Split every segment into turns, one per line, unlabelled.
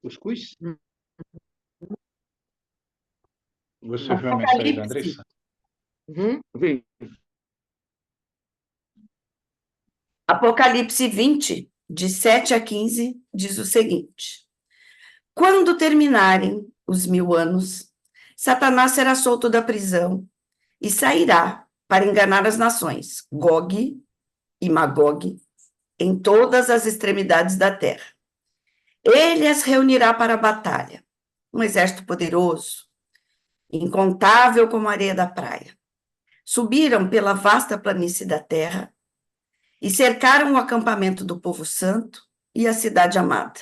Cuscuz? Você viu a mensagem da
Apocalipse.
Andressa?
Vi. Apocalipse 20, de 7 a 15, diz o seguinte: Quando terminarem os 1000 anos, Satanás será solto da prisão e sairá para enganar as nações, Gog e Magog, em todas as extremidades da terra. Ele as reunirá para a batalha, um exército poderoso, incontável como a areia da praia. Subiram pela vasta planície da terra e cercaram o acampamento do povo santo e a cidade amada.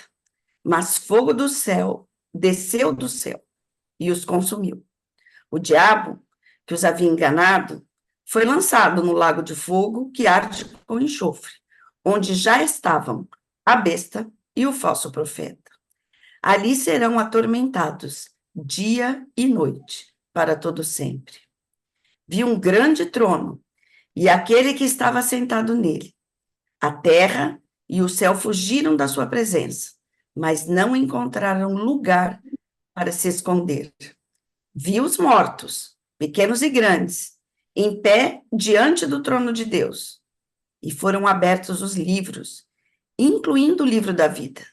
Mas fogo do céu desceu do céu e os consumiu. O diabo, que os havia enganado, foi lançado no lago de fogo que arde com enxofre, onde já estavam a besta e o falso profeta. Ali serão atormentados dia e noite, para todo sempre. Vi um grande trono e aquele que estava sentado nele. A terra e o céu fugiram da sua presença, mas não encontraram lugar para se esconder. Vi os mortos, pequenos e grandes, em pé diante do trono de Deus, e foram abertos os livros, incluindo o livro da vida.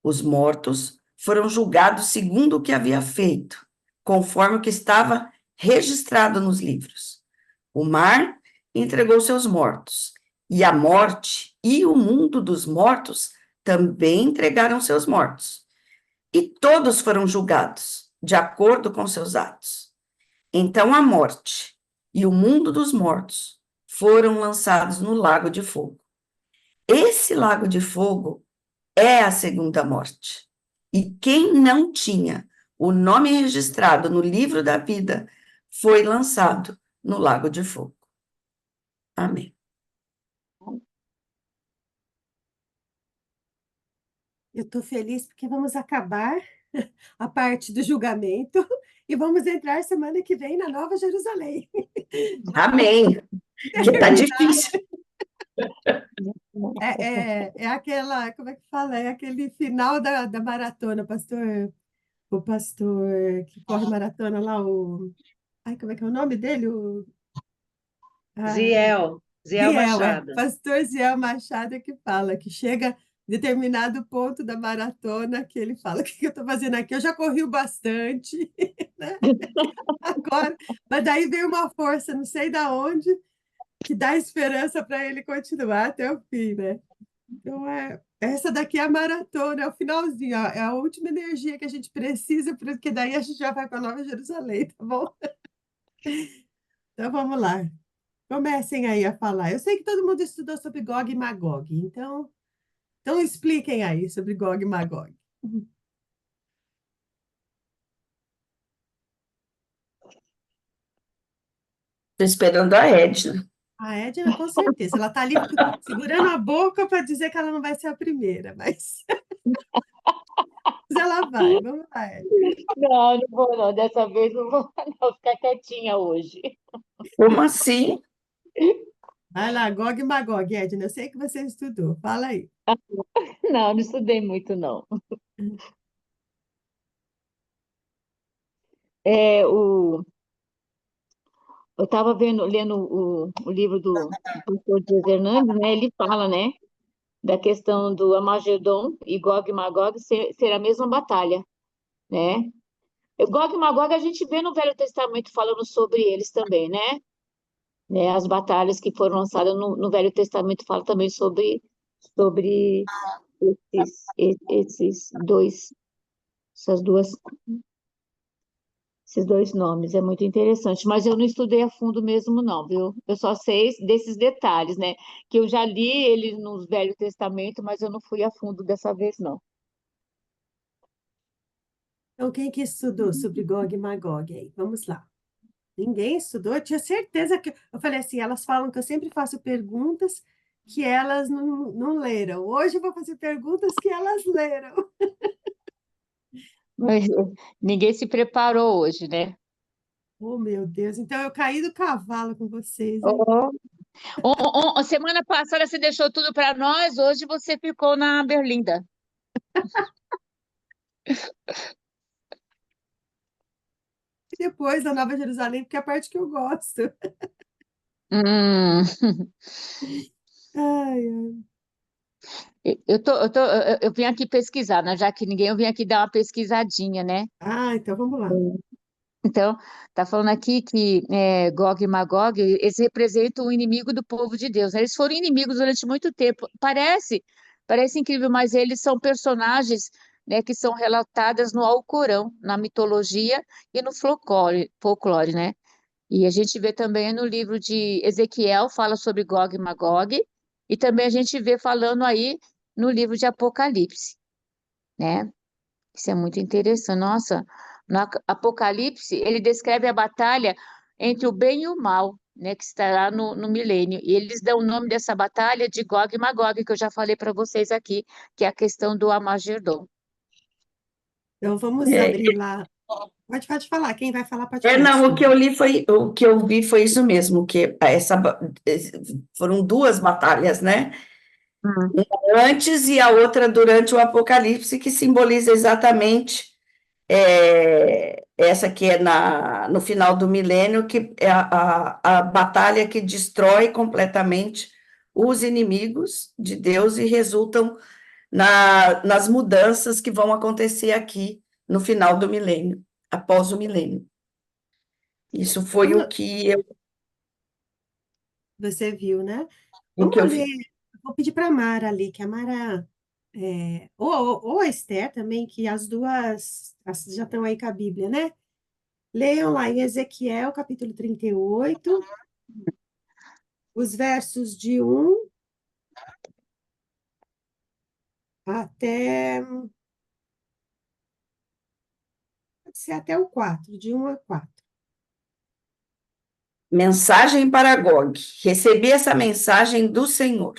Os mortos foram julgados segundo o que havia feito, conforme o que estava registrado nos livros. O mar entregou seus mortos, e a morte e o mundo dos mortos também entregaram seus mortos. E todos foram julgados, de acordo com seus atos. Então a morte e o mundo dos mortos foram lançados no lago de fogo. Esse lago de fogo é a segunda morte. E quem não tinha o nome registrado no livro da vida foi lançado no lago de fogo. Amém.
Eu estou feliz porque vamos acabar a parte do julgamento e vamos entrar semana que vem na Nova Jerusalém.
Amém. Que está difícil.
É aquela, como é que fala? É aquele final da maratona, pastor. O pastor que corre maratona lá, Ai, como é que é o nome dele?
Ziel Machado.
Pastor Ziel Machado que fala que chega a determinado ponto da maratona que ele fala: o que eu estou fazendo aqui? Eu já corri o bastante, né? Agora, mas daí vem uma força, não sei da onde, que dá esperança para ele continuar até o fim, né? Então, essa daqui é a maratona, é o finalzinho, ó, é a última energia que a gente precisa, porque daí a gente já vai para Nova Jerusalém, tá bom? Então, vamos lá. Comecem aí a falar. Eu sei que todo mundo estudou sobre Gog e Magog, então expliquem aí sobre Gog e Magog.
Estou esperando a Edna.
A Edna, com certeza. Ela está ali segurando a boca para dizer que ela não vai ser a primeira, mas ela vai. Vamos lá, Edna.
Não, não vou não. Dessa vez não vou não, ficar quietinha hoje.
Como assim?
Vai lá, Gog e Magog, Edna. Eu sei que você estudou. Fala aí.
Não, não estudei muito, não. Eu estava lendo o livro do pastor Dias Hernandes, né? Ele fala, né, da questão do Armagedon e Gog e Magog ser a mesma batalha, né? Gog e Magog a gente vê no Velho Testamento falando sobre eles também, né? As batalhas que foram lançadas no Velho Testamento falam também sobre esses dois, essas duas, esses dois nomes. É muito interessante, mas eu não estudei a fundo mesmo, não, viu? Eu só sei desses detalhes, né? Que eu já li ele no Velho Testamento, mas eu não fui a fundo dessa vez, não.
Então, quem que estudou sobre Gog e Magog aí? Vamos lá. Ninguém estudou? Eu tinha certeza que... Eu falei assim, elas falam que eu sempre faço perguntas que elas não leram. Hoje eu vou fazer perguntas que elas leram.
Mas ninguém se preparou hoje, né?
Oh, meu Deus. Então, eu caí do cavalo com vocês, hein?
Semana passada você deixou tudo para nós, hoje você ficou na Berlinda.
depois da Nova Jerusalém, porque é a parte que eu gosto.
Hum,
Ai, ai.
eu vim aqui pesquisar, né? Já que ninguém, eu vim aqui dar uma pesquisadinha, né?
Então vamos lá.
Então, tá falando aqui que Gog e Magog, eles representam o inimigo do povo de Deus, né? Eles foram inimigos durante muito tempo. Parece incrível, mas eles são personagens, né, que são relatadas no Alcorão, na mitologia e no folclore, né? E a gente vê também no livro de Ezequiel, fala sobre Gog e Magog, e também a gente vê falando aí no livro de Apocalipse, né? Isso é muito interessante. Nossa, no Apocalipse, ele descreve a batalha entre o bem e o mal, né, que estará no milênio. E eles dão o nome dessa batalha de Gog e Magog, que eu já falei para vocês aqui, que é a questão do Amagedon.
Então vamos abrir lá. Pode falar. Quem vai falar, pode falar.
Não,
Desculpa.
o que eu vi foi isso mesmo, que foram duas batalhas, né?
Hum.
Antes e a outra durante o Apocalipse, que simboliza exatamente essa que é no final do milênio, que é a batalha que destrói completamente os inimigos de Deus e resultam nas mudanças que vão acontecer aqui no final do milênio, após o milênio. Isso foi
Você viu, né?
o que
Vamos
eu
ler.
vi.
Vou pedir para a Mara ali, que a Mara, ou a Esther também, que as duas já estão aí com a Bíblia, né? Leiam lá em Ezequiel, capítulo 38, os versos de 1 até, pode ser até o 4, de 1 a 4.
Mensagem para Gog. Recebi essa mensagem do Senhor.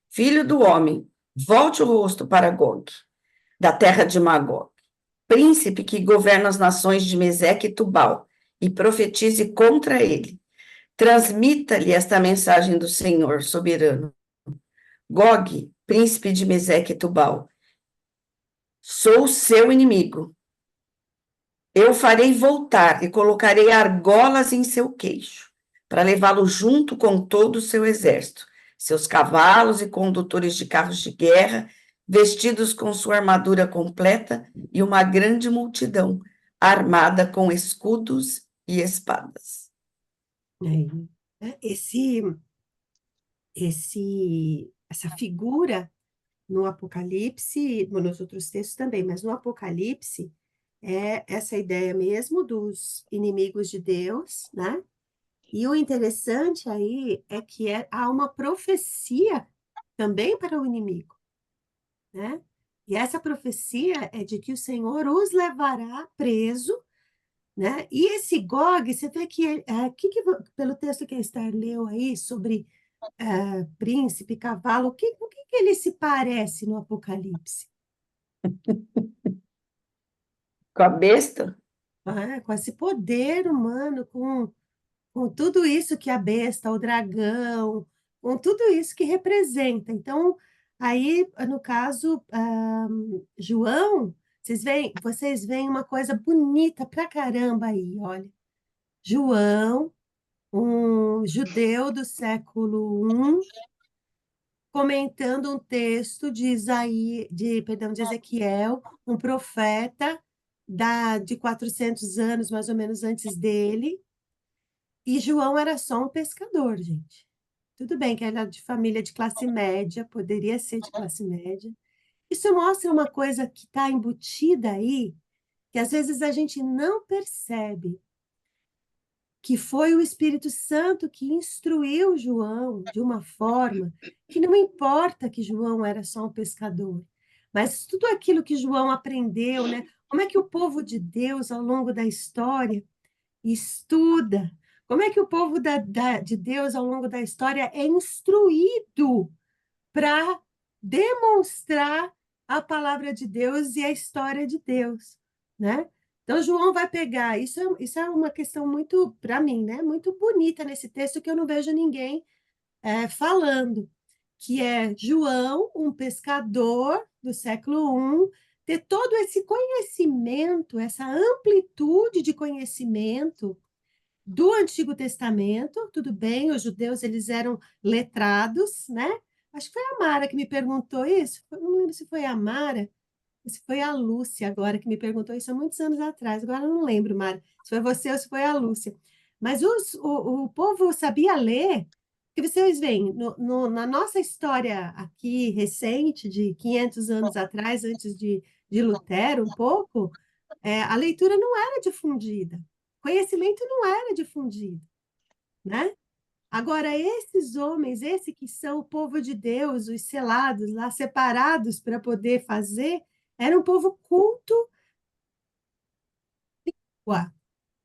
Filho do homem, volte o rosto para Gog, da terra de Magog, príncipe que governa as nações de Meseque e Tubal, e profetize contra ele. Transmita-lhe esta mensagem do Senhor soberano. Gog, príncipe de Meseque e Tubal, sou seu inimigo. Eu farei voltar e colocarei argolas em seu queixo, para levá-lo junto com todo o seu exército, seus cavalos e condutores de carros de guerra, vestidos com sua armadura completa, e uma grande multidão, armada com escudos e espadas.
Esse, essa figura no Apocalipse, nos outros textos também, mas no Apocalipse é essa ideia mesmo dos inimigos de Deus, né? E o interessante aí é que há uma profecia também para o inimigo, né? E essa profecia é de que o Senhor os levará preso, né? E esse Gog, você vê que, pelo texto que a Esther leu aí sobre príncipe, cavalo, o que ele se parece no Apocalipse?
Com a besta?
Com esse poder humano, com tudo isso que a besta, o dragão, com tudo isso que representa. Então, aí, no caso, João, vocês veem uma coisa bonita pra caramba aí, olha. João, um judeu do século I, comentando um texto de de Ezequiel, um profeta de 400 anos, mais ou menos, antes dele, e João era só um pescador, gente. Tudo bem que era de família de classe média, poderia ser de classe média. Isso mostra uma coisa que está embutida aí, que às vezes a gente não percebe, que foi o Espírito Santo que instruiu João de uma forma que não importa que João era só um pescador, mas tudo aquilo que João aprendeu, né? Como é que o povo de Deus, ao longo da história, estuda? Como é que o povo de Deus, ao longo da história, é instruído para demonstrar a palavra de Deus e a história de Deus, né? Então, João vai pegar, isso é uma questão muito, para mim, né? Muito bonita nesse texto que eu não vejo ninguém falando, que é João, um pescador do século I, ter todo esse conhecimento, essa amplitude de conhecimento do Antigo Testamento. Tudo bem, os judeus eles eram letrados, né? Acho que foi a Mara que me perguntou isso. Eu não lembro se foi a Mara, ou se foi a Lúcia agora que me perguntou isso há muitos anos atrás. Agora eu não lembro, Mara, se foi você ou se foi a Lúcia. Mas o povo sabia ler, porque vocês veem, na nossa história aqui recente, de 500 anos atrás, antes de Lutero, um pouco, a leitura não era difundida, conhecimento não era difundido, né? Agora, esses homens, esses que são o povo de Deus, os selados, lá separados para poder fazer, era um povo culto. Ué,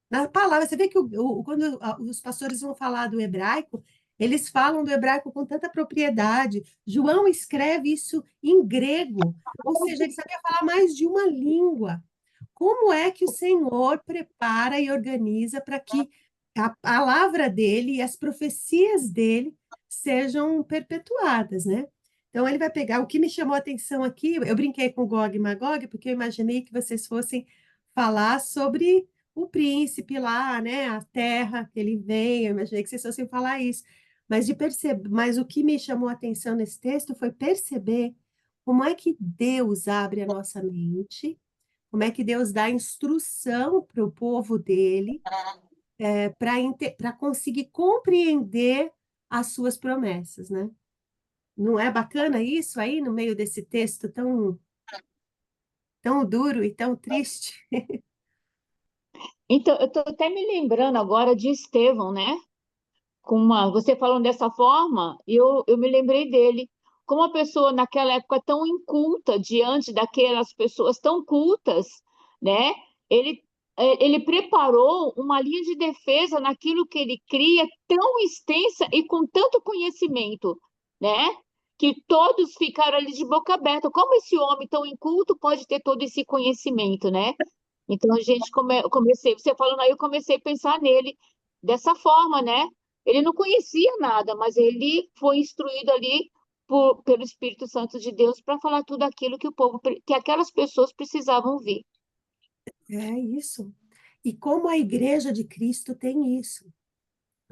na palavra, você vê que quando os pastores vão falar do hebraico, eles falam do hebraico com tanta propriedade. João escreve isso em grego, ou seja, ele sabia falar mais de uma língua. Como é que o Senhor prepara e organiza para que a palavra dele e as profecias dele sejam perpetuadas, né? Então, ele vai pegar. O que me chamou a atenção aqui, eu brinquei com Gog e Magog, porque eu imaginei que vocês fossem falar sobre o príncipe lá, né? A terra que ele vem, eu imaginei que vocês fossem falar isso. Mas o que me chamou a atenção nesse texto foi perceber como é que Deus abre a nossa mente, como é que Deus dá instrução para o povo dele, para conseguir compreender as suas promessas, né? Não é bacana isso aí no meio desse texto tão duro e tão triste?
Então, eu estou até me lembrando agora de Estevão, né? Você falando dessa forma, eu me lembrei dele. Como uma pessoa naquela época tão inculta, diante daquelas pessoas tão cultas, né? Ele, ele preparou uma linha de defesa naquilo que ele cria, tão extensa e com tanto conhecimento, né? Que todos ficaram ali de boca aberta. Como esse homem tão inculto pode ter todo esse conhecimento, né? Então, a gente comecei, você falando aí, eu comecei a pensar nele dessa forma, né? Ele não conhecia nada, mas ele foi instruído ali pelo Espírito Santo de Deus para falar tudo aquilo que que aquelas pessoas precisavam ouvir.
É isso. E como a Igreja de Cristo tem isso,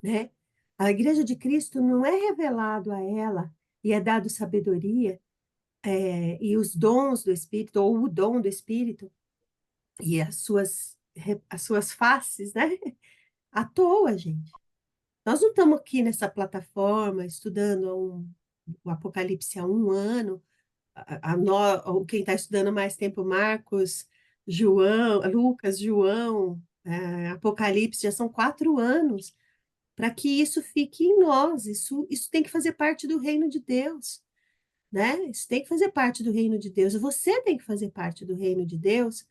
né? A Igreja de Cristo não é revelado a ela e é dado sabedoria, e os dons do Espírito, ou o dom do Espírito, e as suas faces, né? À toa, gente. Nós não estamos aqui nessa plataforma estudando o Apocalipse há um ano. Quem está estudando mais tempo, Marcos, João, Lucas, João, Apocalipse, já são 4 anos, para que isso fique em nós. Isso tem que fazer parte do reino de Deus, né? Isso tem que fazer parte do reino de Deus. Você tem que fazer parte do reino de Deus.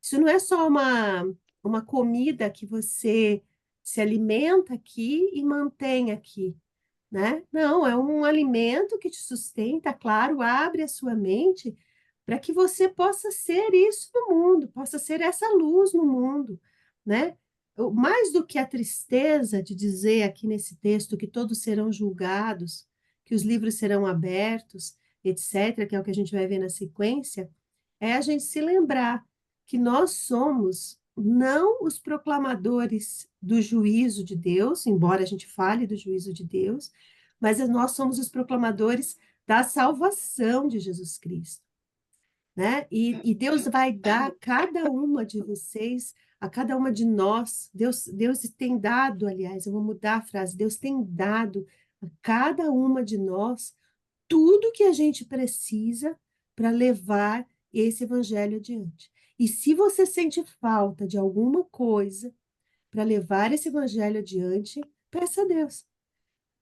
Isso não é só uma comida que você se alimenta aqui e mantém aqui, né? Não, é um alimento que te sustenta, claro, abre a sua mente para que você possa ser isso no mundo, possa ser essa luz no mundo, né? Mais do que a tristeza de dizer aqui nesse texto que todos serão julgados, que os livros serão abertos, etc., que é o que a gente vai ver na sequência, é a gente se lembrar que nós somos não os proclamadores do juízo de Deus, embora a gente fale do juízo de Deus, mas nós somos os proclamadores da salvação de Jesus Cristo, né? E Deus vai dar a cada uma de vocês, a cada uma de nós, Deus tem dado, aliás, eu vou mudar a frase, Deus tem dado a cada uma de nós tudo que a gente precisa para levar esse evangelho adiante. E se você sente falta de alguma coisa para levar esse evangelho adiante, peça a Deus.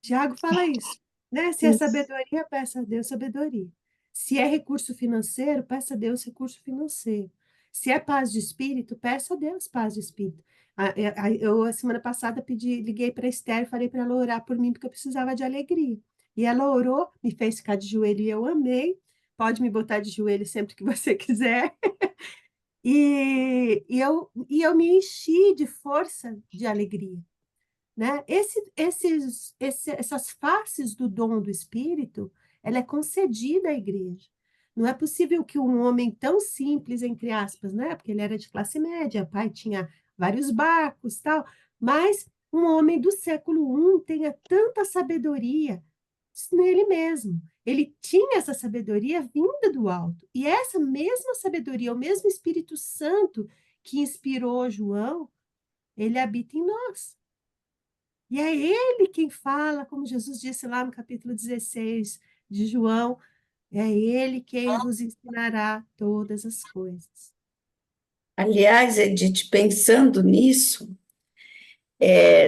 Tiago fala isso, né? Se é
Isso.
sabedoria, peça a Deus sabedoria. Se é recurso financeiro, peça a Deus recurso financeiro. Se é paz de espírito, peça a Deus paz de espírito. Eu, a semana passada, liguei para a Esther e falei para ela orar por mim, porque eu precisava de alegria. E ela orou, me fez ficar de joelho e eu amei. Pode me botar de joelho sempre que você quiser. E eu me enchi de força, de alegria, né? Essas faces do dom do Espírito, ela é concedida à igreja. Não é possível que um homem tão simples, entre aspas, né? Porque ele era de classe média, pai tinha vários barcos, tal, mas um homem do século I tenha tanta sabedoria nele mesmo. Ele tinha essa sabedoria vinda do alto. E essa mesma sabedoria, o mesmo Espírito Santo que inspirou João, ele habita em nós. E é ele quem fala, como Jesus disse lá no capítulo 16 de João, é ele quem vos ensinará todas as coisas.
Aliás, Edith, pensando nisso,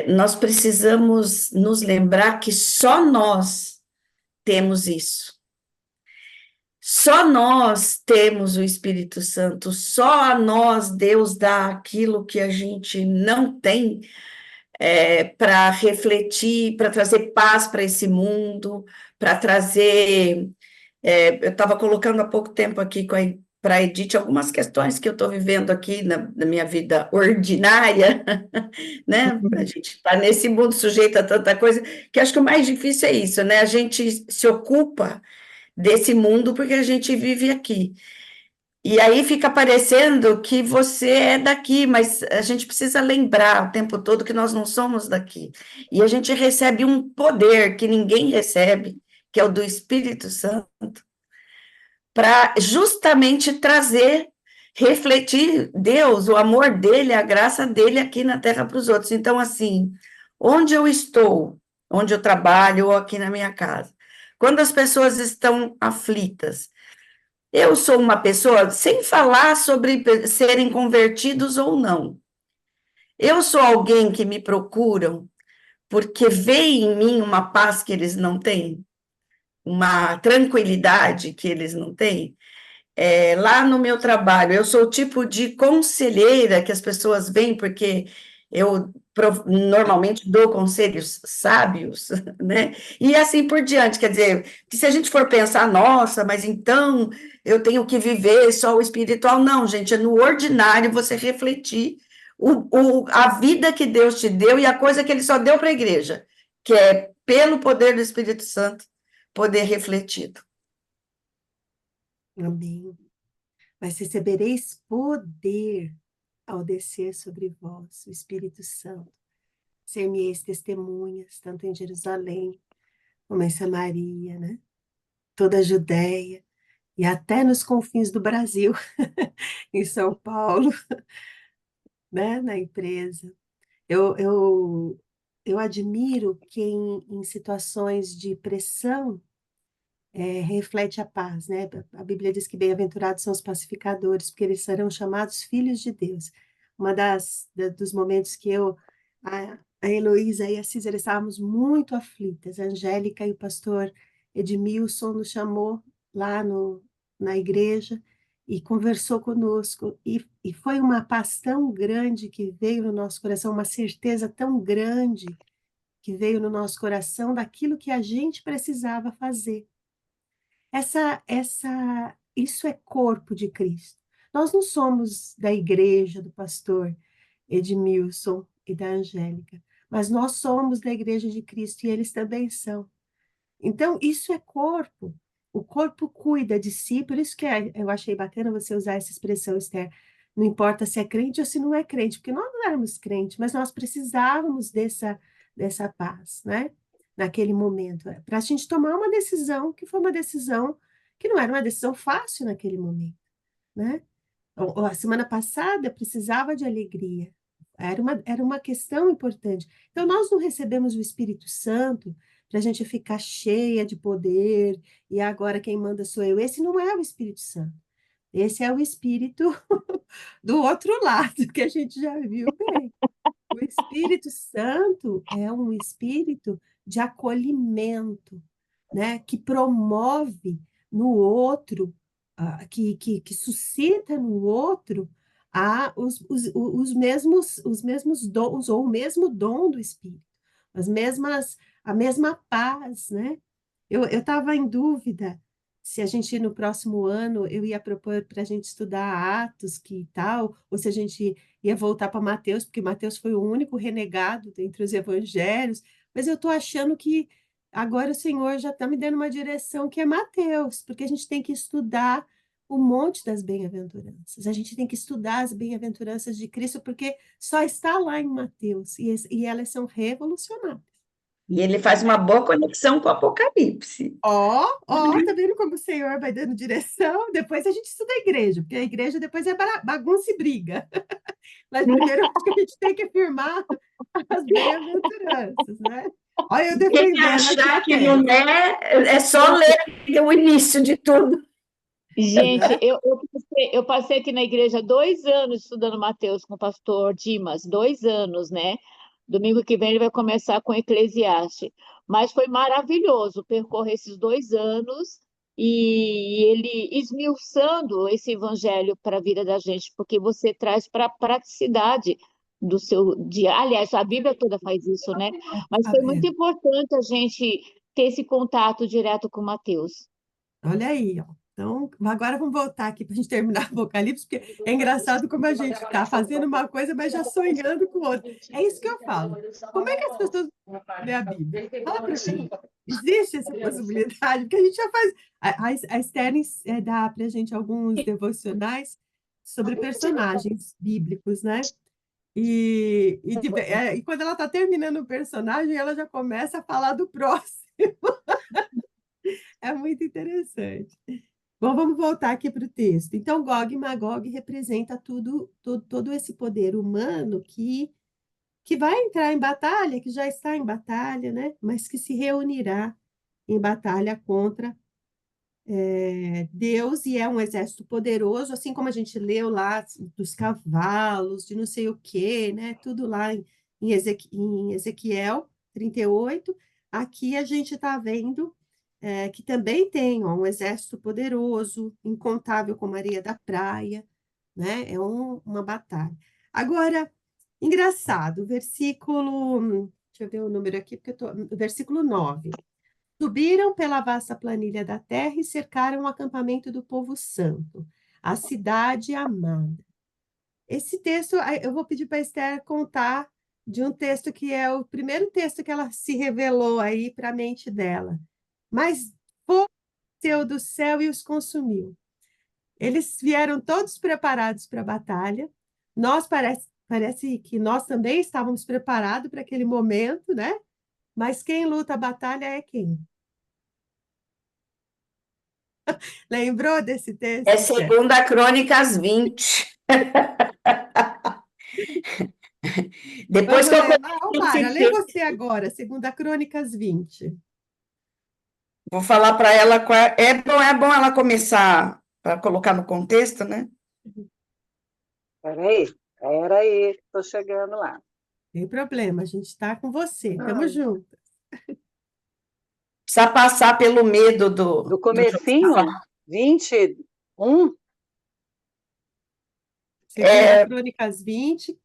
nós precisamos nos lembrar que só nós temos isso. Só nós temos o Espírito Santo, só a nós Deus dá aquilo que a gente não tem para refletir, para trazer paz para esse mundo, para trazer. Eu estava colocando há pouco tempo aqui para a Edith algumas questões que eu estou vivendo aqui na minha vida ordinária, né? A gente está nesse mundo sujeito a tanta coisa, que acho que o mais difícil é isso, né? A gente se ocupa desse mundo porque a gente vive aqui. E aí fica parecendo que você é daqui, mas a gente precisa lembrar o tempo todo que nós não somos daqui. E a gente recebe um poder que ninguém recebe, que é o do Espírito Santo, para justamente trazer, refletir Deus, o amor dele, a graça dele aqui na terra para os outros. Então, assim, onde eu estou, onde eu trabalho ou aqui na minha casa, quando as pessoas estão aflitas, eu sou uma pessoa, sem falar sobre serem convertidos ou não, eu sou alguém que me procuram porque veem em mim uma paz que eles não têm, uma tranquilidade que eles não têm. Lá no meu trabalho, eu sou o tipo de conselheira que as pessoas vêm, porque eu normalmente dou conselhos sábios, né? E assim por diante, quer dizer, que se a gente for pensar, nossa, mas então eu tenho que viver só o espiritual, não, gente, é no ordinário você refletir a vida que Deus te deu e a coisa que Ele só deu para a igreja, que é, pelo poder do Espírito Santo, poder refletido.
Amém. Mas recebereis poder ao descer sobre vós, o Espírito Santo. Ser-me-eis testemunhas, tanto em Jerusalém, como em Samaria, né? Toda a Judéia, e até nos confins do Brasil, em São Paulo, né? Na empresa. Eu admiro quem, em situações de pressão, reflete a paz, né? A Bíblia diz que bem-aventurados são os pacificadores, porque eles serão chamados filhos de Deus. Dos momentos que a Heloísa e a Císara estávamos muito aflitas, a Angélica e o pastor Edmilson nos chamou lá na igreja e conversou conosco, e foi uma paz tão grande que veio no nosso coração, uma certeza tão grande que veio no nosso coração daquilo que a gente precisava fazer. Isso é corpo de Cristo. Nós não somos da igreja do pastor Edmilson e da Angélica, mas nós somos da igreja de Cristo e eles também são. Então, isso é corpo. O corpo cuida de si, por isso que eu achei bacana você usar essa expressão, Esther. Não importa se é crente ou se não é crente, porque nós não éramos crentes, mas nós precisávamos dessa paz, né? Naquele momento, para a gente tomar uma decisão que foi uma decisão que não era uma decisão fácil naquele momento, né? A semana passada precisava de alegria, era uma questão importante. Então, nós não recebemos o Espírito Santo para a gente ficar cheia de poder, e agora quem manda sou eu. Esse não é o Espírito Santo. Esse é o Espírito do outro lado, que a gente já viu bem. O Espírito Santo é um espírito de acolhimento, né? Que promove no outro, que suscita no outro os mesmos dons, ou o mesmo dom do Espírito, a mesma paz, né? Eu estava em dúvida se a gente, no próximo ano, eu ia propor para a gente estudar Atos, que tal, ou se a gente ia voltar para Mateus, porque Mateus foi o único renegado entre os evangelhos, mas eu estou achando que agora o Senhor já está me dando uma direção que é Mateus, porque a gente tem que estudar o monte das bem-aventuranças. A gente tem que estudar as bem-aventuranças de Cristo, porque só está lá em Mateus, e elas são revolucionárias.
E ele faz uma boa conexão com o Apocalipse.
Tá vendo como o Senhor vai dando direção? Depois a gente estuda a igreja, porque a igreja depois é bagunça e briga. Mas primeiro acho que a gente tem que firmar as bem-aventuranças, né? Olha, eu
Quem
defendendo
achar
aqui
que
a
não é só ler o início de tudo.
Gente, eu passei aqui na igreja 2 anos estudando Mateus com o pastor Dimas, 2 anos, né? Domingo que vem ele vai começar com Eclesiastes. Mas foi maravilhoso percorrer esses 2 anos e ele esmiuçando esse evangelho para a vida da gente, porque você traz para a praticidade do seu dia. Aliás, a Bíblia toda faz isso, né? Mas foi muito importante a gente ter esse contato direto com Mateus.
Olha aí, ó. Então, agora vamos voltar aqui para a gente terminar o Apocalipse, porque é engraçado como a gente está fazendo uma coisa, mas já sonhando com outra. É isso que eu falo. Como é que as pessoas lêem a Bíblia? Fala para mim. Existe essa possibilidade? Porque a gente já faz. A Esther dá para a gente alguns devocionais sobre personagens bíblicos, né? E quando ela está terminando o personagem, ela já começa a falar do próximo. É muito interessante. Bom, vamos voltar aqui para o texto. Então, Gog e Magog representa todo esse poder humano que vai entrar em batalha, que já está em batalha, né? Mas que se reunirá em batalha contra Deus, e é um exército poderoso, assim como a gente leu lá dos cavalos, de não sei o quê, né? Tudo lá em Ezequiel 38. Aqui a gente está vendo que também tem ó, um exército poderoso, incontável como a areia da praia, né? É uma batalha. Agora, engraçado, deixa eu ver o número aqui, porque versículo 9. Subiram pela vasta planilha da terra e cercaram o acampamento do povo santo, a cidade amada. Esse texto, eu vou pedir para a Esther contar de um texto que é o primeiro texto que ela se revelou aí para a mente dela. Mas fogo desceu do céu e os consumiu. Eles vieram todos preparados para a batalha. Parece que nós também estávamos preparados para aquele momento, né? Mas quem luta a batalha é quem? Lembrou desse texto,
É
Esther?
2 Crônicas 20. Depois
Vamos
que eu
ler lá. Ô,
conheci
Mara,
esse
lê
texto,
você agora, 2 Crônicas 20.
vou falar para ela qual é bom ela começar para colocar no contexto, né?
Peraí, estou chegando lá.
Tem problema, a gente está com você. Tamo junto.
Precisa passar pelo medo
Do comecinho,
Josafá.
21,
2 Crônicas 20.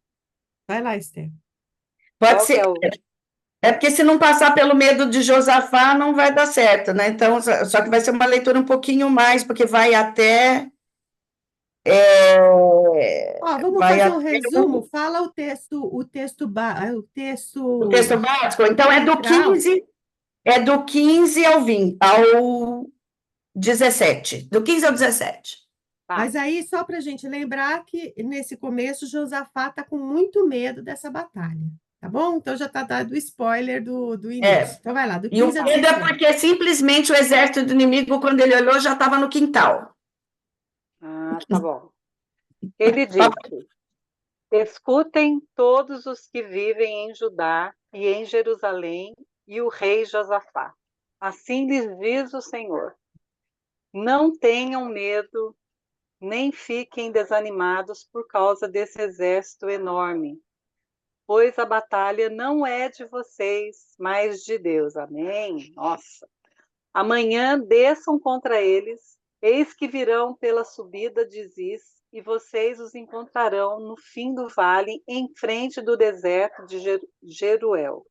Vai lá, Esther.
Pode
qual que
ser.
é o...
É porque se não passar pelo medo de Josafá, não vai dar certo, né? Então, só que vai ser uma leitura um pouquinho mais, porque vai até.
Ó, vamos
Vai
fazer um
até
resumo. Fala o texto
o texto básico. Então,
central.
é do 15 ao 17. Do 15 ao 17.
Tá.
Mas aí, só para a gente lembrar que nesse começo, Josafá está com muito medo dessa batalha. Tá bom? Então já está dado o spoiler do início. Então vai lá, do
E o
15 a
medo é
17.
porque simplesmente o exército do inimigo, quando ele olhou, já estava no quintal.
Ah, tá bom. Ele disse: escutem todos os que vivem em Judá e em Jerusalém e o rei Josafá. Assim lhes diz o Senhor: não tenham medo, nem fiquem desanimados por causa desse exército enorme, pois a batalha não é de vocês, mas de Deus. Amém? Nossa! Amanhã desçam contra eles, eis que virão pela subida de Ziz, e vocês os encontrarão no fim do vale, em frente do deserto de Jeruel.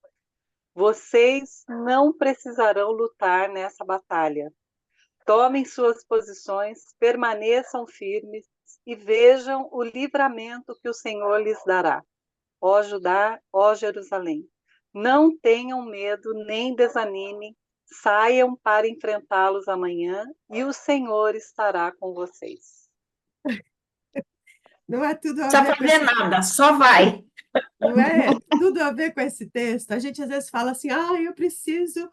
Vocês não precisarão lutar nessa batalha. Tomem suas posições, permaneçam firmes e vejam o livramento que o Senhor lhes dará. Ó Judá, ó Jerusalém, não tenham medo nem desanimem, Saiam para enfrentá-los amanhã e o Senhor estará com vocês.
Não é tudo a
Não
ver
precisa
com
fazer
esse
nada, só vai.
Não é tudo a ver com esse texto. A gente às vezes fala assim, eu preciso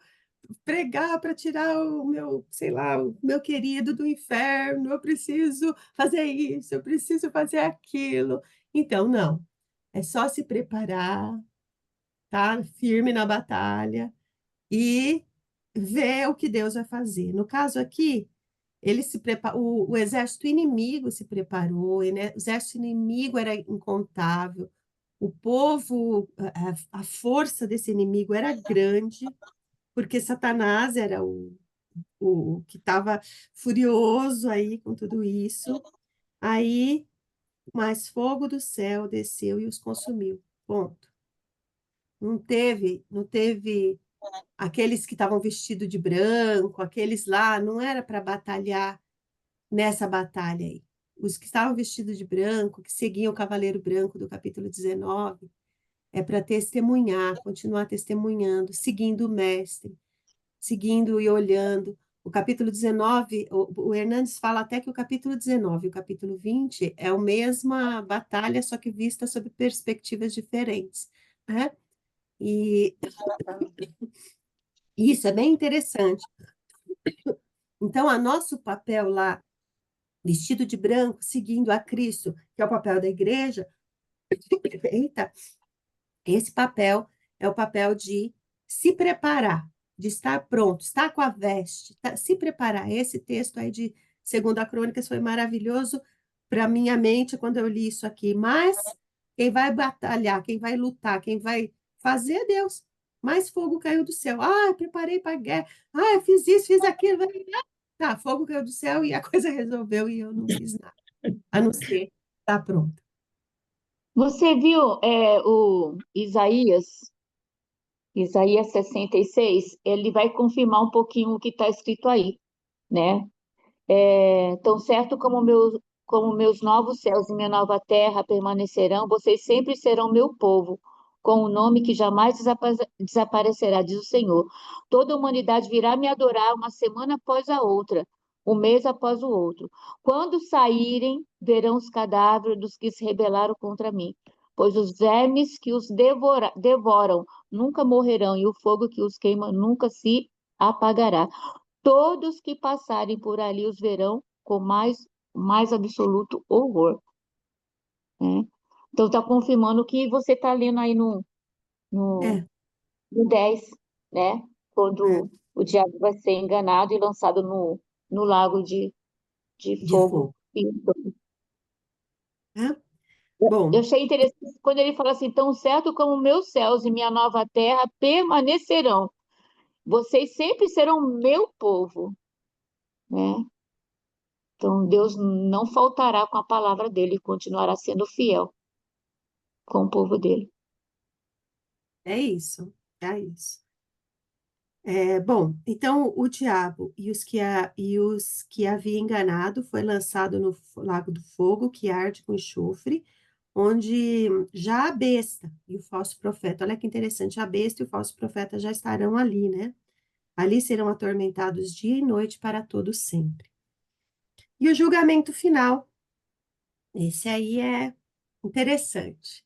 pregar para tirar o meu, sei lá, o meu querido do inferno, eu preciso fazer isso, eu preciso fazer aquilo. Então, não. É só se preparar, tá? Firme na batalha e ver o que Deus vai fazer. No caso aqui, o exército inimigo se preparou, o exército inimigo era incontável. O povo, a força desse inimigo era grande, porque Satanás era o que estava furioso aí com tudo isso. Aí, mais fogo do céu desceu e os consumiu. Ponto. Não teve aqueles que estavam vestidos de branco, aqueles lá, não era para batalhar nessa batalha aí. Os que estavam vestidos de branco, que seguiam o cavaleiro branco do capítulo 19, é para testemunhar, continuar testemunhando, seguindo o mestre, seguindo e olhando. O capítulo 19, o Hernandes fala até que o capítulo 19 e o capítulo 20 é a mesma batalha, só que vista sob perspectivas diferentes, né? E isso é bem interessante. Então, o nosso papel lá, vestido de branco, seguindo a Cristo, que é o papel da igreja, eita, esse papel é o papel de se preparar, de estar pronto, estar com a veste, se preparar. Esse texto aí de Segunda Crônicas foi maravilhoso para minha mente quando eu li isso aqui. Mas quem vai batalhar, quem vai lutar, quem vai fazer é Deus. Mais fogo caiu do céu. Eu preparei para a guerra. Eu fiz isso, fiz aquilo. Tá, fogo caiu do céu e a coisa resolveu e eu não fiz nada, a não ser estar pronto.
Você viu o Isaías 66? Ele vai confirmar um pouquinho o que está escrito aí, né? Tão certo como meus novos céus e minha nova terra permanecerão, vocês sempre serão meu povo, com um nome que jamais desaparecerá, diz o Senhor. Toda a humanidade virá me adorar uma semana após a outra, um mês após o outro. Quando saírem, verão os cadáveres dos que se rebelaram contra mim, pois os vermes que os devoram nunca morrerão, e o fogo que os queima nunca se apagará. Todos que passarem por ali os verão com mais absoluto horror, né? Então, está confirmando o que você está lendo aí no,
É,
no 10, né?
é,
Quando o diabo vai ser enganado e lançado no lago de
de
fogo.
fogo. Né?
Eu
Bom,
achei interessante quando ele fala assim: tão certo como meus céus e minha nova terra permanecerão, vocês sempre serão meu povo, né? Então, Deus não faltará com a palavra dele, continuará sendo fiel com o povo dele.
é isso, é isso. Bom, então o diabo e os que havia enganado foi lançado no lago do fogo, que arde com enxofre, onde já a besta e o falso profeta, olha que interessante, a besta e o falso profeta já estarão ali, né? Ali serão atormentados dia e noite para todo sempre. E o julgamento final, esse aí é interessante.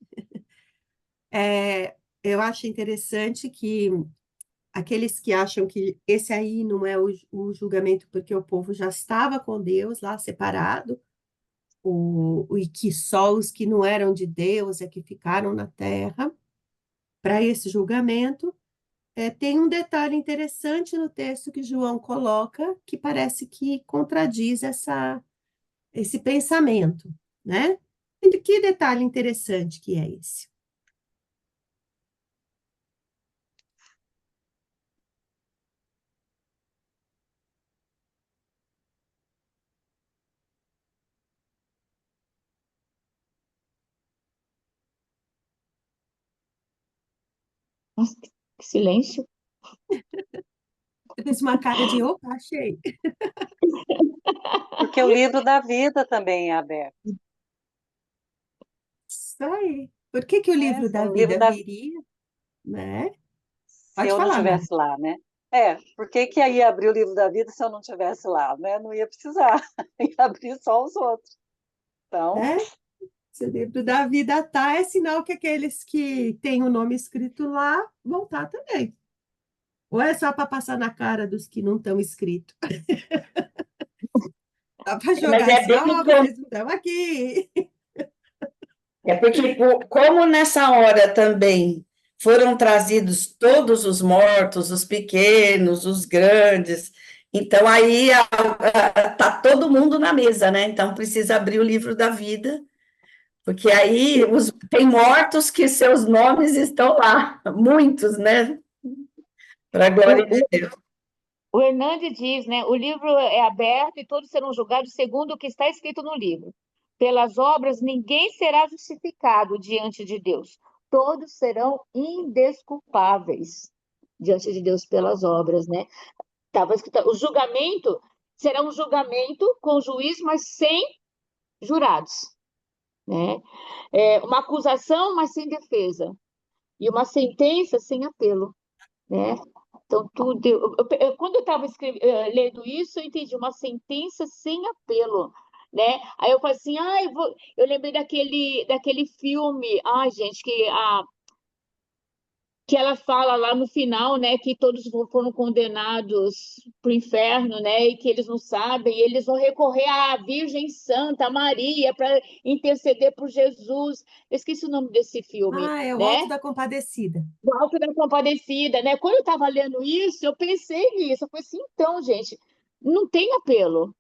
Eu acho interessante que aqueles que acham que esse aí não é o julgamento porque o povo já estava com Deus lá separado, e que só os que não eram de Deus é que ficaram na terra, para esse julgamento, tem um detalhe interessante no texto que João coloca, que parece que contradiz esse pensamento, né? E que detalhe interessante que é esse?
Nossa, que silêncio.
Eu fiz uma cara de, opa, achei.
Porque o livro da vida também é aberto.
Isso aí. Por que que o livro da
O livro
vida
da...
viria, né?
Se
Pode
eu não
falar, Mari.
estivesse lá, né? Por que que ia abrir o livro da vida se eu não tivesse lá, né? Não ia precisar, ia abrir só os outros. Então,
né? Se o livro da vida tá, é sinal que aqueles que têm o nome escrito lá vão estar também. Ou é só para passar na cara dos que não estão escritos? Só para
Mas
jogar
é
assim,
bem
ó, vocês não estão aqui.
É porque, como nessa hora também foram trazidos todos os mortos, os pequenos, os grandes, então aí tá todo mundo na mesa, né? Então precisa abrir o livro da vida, porque aí tem mortos que seus nomes estão lá, muitos, né? Para a glória
O,
de
o,
Deus.
o Hernandes diz, né? O livro é aberto e todos serão julgados segundo o que está escrito no livro. Pelas obras, ninguém será justificado diante de Deus. Todos serão indesculpáveis diante de Deus pelas obras, né? Estava escrito, o julgamento será um julgamento com juiz, mas sem jurados, né? Uma acusação, mas sem defesa, e uma sentença sem apelo, né? Então, tudo. Quando eu estava lendo isso, eu entendi uma sentença sem apelo, né? Aí eu falei assim, eu lembrei daquele filme, ai, gente, que ela fala lá no final, né, que todos foram condenados para o inferno, né, e que eles não sabem, e eles vão recorrer à Virgem Santa, a Maria, para interceder por Jesus. Eu esqueci o nome desse filme,
Ah, é o Alto
né?
da Compadecida.
O Alto da Compadecida, né? Quando eu estava lendo isso, eu pensei nisso. Eu falei assim, então, gente, não tem apelo,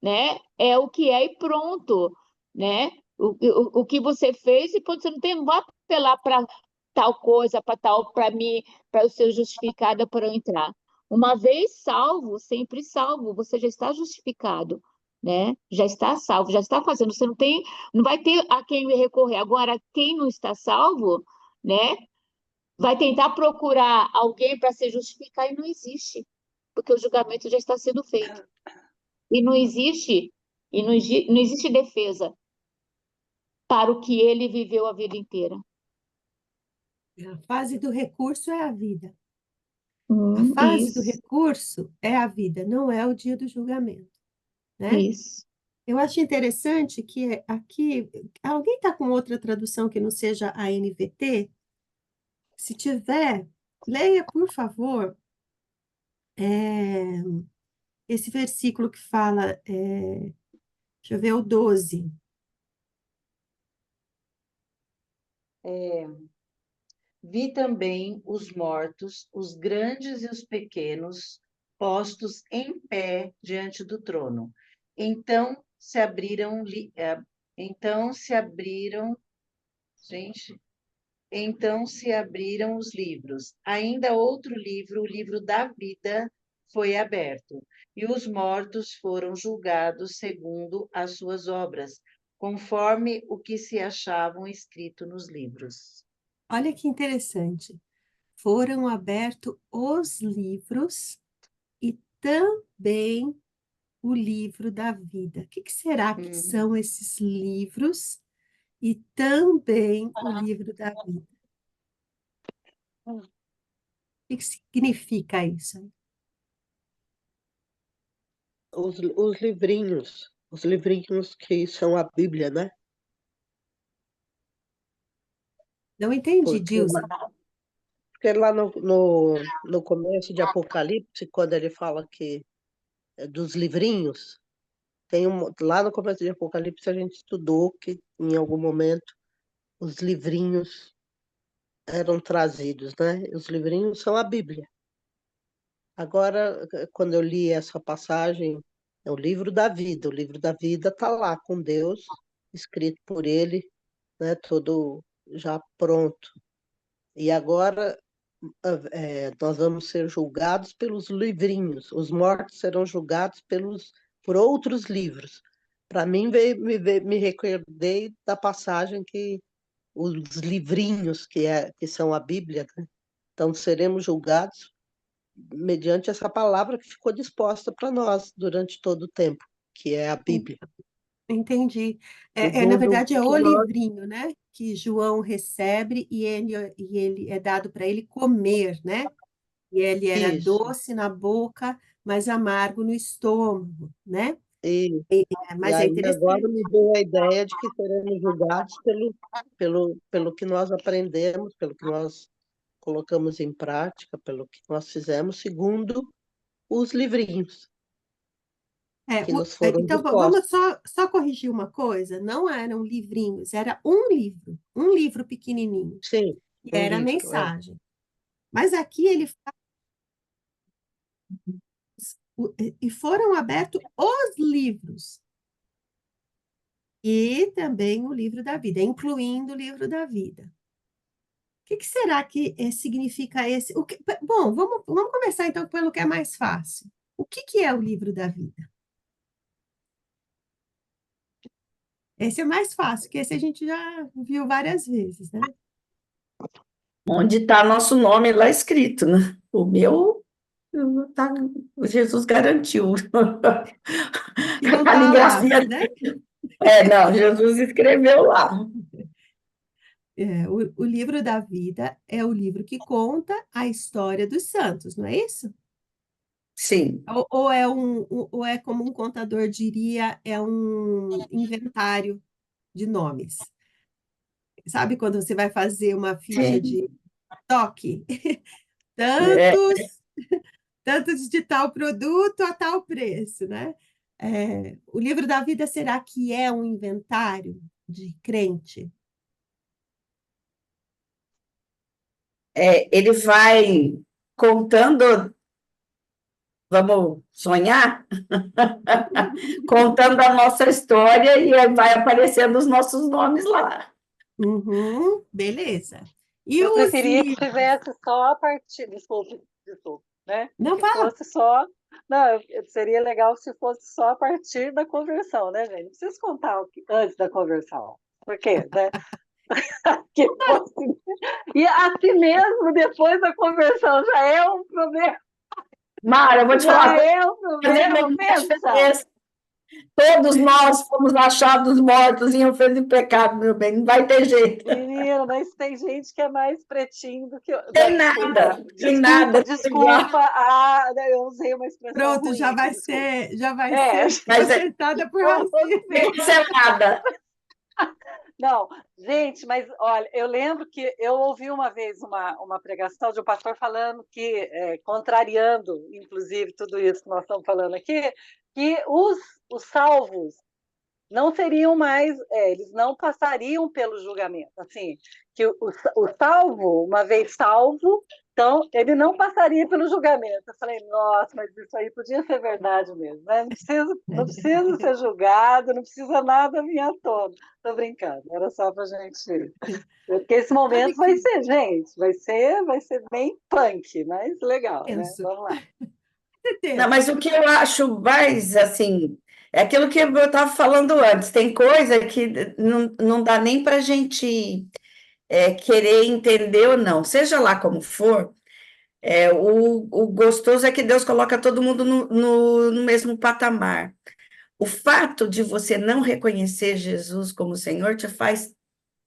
né? É o que é e pronto, né? O que você fez e pronto, você não vai apelar para tal coisa, para mim, para eu ser justificada para eu entrar. Uma vez salvo, sempre salvo, você já está justificado, né? Já está salvo, já está fazendo, você não vai ter a quem recorrer. Agora, quem não está salvo, né? Vai tentar procurar alguém para se justificar e não existe, porque o julgamento já está sendo feito. E não existe, não existe defesa para o que ele viveu a vida inteira.
A fase do recurso é a vida. A fase do
Isso,
recurso é a vida, não é o dia do julgamento, né?
isso.
Eu acho interessante que aqui, alguém está com outra tradução que não seja a NVT? Se tiver, leia, por favor, é, esse versículo que fala, deixa eu ver, o 12.
Vi também os mortos, os grandes e os pequenos, postos em pé diante do trono. Então se abriram, então se abriram, gente, então se abriram os livros. Ainda outro livro, o livro da vida, foi aberto, e os mortos foram julgados segundo as suas obras, conforme o que se achavam escrito nos livros.
Olha que interessante. Foram abertos os livros e também o livro da vida. O que será que são esses livros e também o livro da vida? O que significa isso?
Os livrinhos que são a Bíblia, né?
Não entendi,
Porque,
Dilson.
porque lá no começo de Apocalipse, quando ele fala que dos livrinhos, lá no começo de Apocalipse a gente estudou que em algum momento os livrinhos eram trazidos, né? Os livrinhos são a Bíblia. Agora, quando eu li essa passagem, é o livro da vida. O livro da vida está lá com Deus, escrito por Ele, né? Todo já pronto. E agora nós vamos ser julgados pelos livrinhos. Os mortos serão julgados por outros livros. Para mim, me recordei da passagem que os livrinhos que são a Bíblia, né? Então seremos julgados mediante essa palavra que ficou disposta para nós durante todo o tempo, que é a Bíblia.
Entendi. Na
Segundo o
verdade, é
que
o
nós
livrinho, né? Que João recebe e ele é dado para ele comer, né? E ele era
Isso.
doce na boca, mas amargo no estômago, né?
E,
É,
e
mas é
aí agora
interessante.
me deu a ideia de que seremos julgados pelo que nós aprendemos, pelo que nós colocamos em prática, pelo que nós fizemos, segundo os livrinhos que nos foram
Então, vamos
dispostos.
só corrigir uma coisa: não eram livrinhos, era um livro pequenininho,
Sim,
que
um
era a
livro, é.
mensagem. Mas aqui ele fala, e foram abertos os livros, e também o livro da vida, incluindo o livro da vida. O que será que significa esse? Bom, vamos começar então pelo que é mais fácil. O que é o livro da vida? Esse é mais fácil, que esse a gente já viu várias vezes, né?
Onde está nosso nome lá escrito, né? O meu, tá, Jesus garantiu.
Que não
A
está lá,
caligrafia.
né?
Não, Jesus escreveu lá.
O livro da vida é o livro que conta a história dos santos, não é isso?
Sim,
Ou é como um contador diria, é um inventário de nomes. Sabe quando você vai fazer uma ficha
sim.
de estoque?
É,
Tantos, tantos de tal produto a tal preço, né? O livro da vida, será que é um inventário de crente?
ele vai contando, vamos sonhar? Contando a nossa história e aí vai aparecendo os nossos nomes lá.
Uhum, beleza. E
Eu
os
preferia que
livros?
fizesse só a partir. Desculpe, né?
Não
Que
fala.
fosse só. Não, seria legal se fosse só a partir da conversão, né, gente? Não preciso contar antes da conversão. Por quê, né? Que fosse... E assim mesmo, depois da conversão, já é um problema.
Mara, eu vou te falar,
Já é um
fazer
problema,
nenhuma
pensa.
diferença. Todos nós fomos achados mortos em ofensa e pecado, meu bem, não vai ter jeito.
Menino, mas tem gente que é mais pretinho do que eu.
Tem
Não, desculpa.
nada, tem nada.
Desculpa. Ah, eu usei uma expressão
Pronto,
ruim aqui, desculpa.
já vai
É,
ser
Mas
consertada por
vamos
racismo.
ver.
cancelada.
Não, gente, mas olha, eu lembro que eu ouvi uma vez uma pregação de um pastor falando que, contrariando, inclusive, tudo isso que nós estamos falando aqui, que os salvos não seriam mais, eles não passariam pelo julgamento. Assim, que o salvo, uma vez salvo, então ele não passaria pelo julgamento. Eu falei, nossa, mas isso aí podia ser verdade mesmo, né? Não precisa ser julgado, não precisa nada vir à tona. Estou brincando, era só para a gente. Porque esse
Sabe
momento vai
que
ser, gente, vai ser bem punk, mas legal, né?
penso,
Vamos lá.
Não,
certeza.
mas o que eu acho mais, assim, é aquilo que eu estava falando antes, tem coisa que não dá nem para a gente querer entender ou não, seja lá como for, o gostoso é que Deus coloca todo mundo no mesmo patamar. O fato de você não reconhecer Jesus como Senhor te faz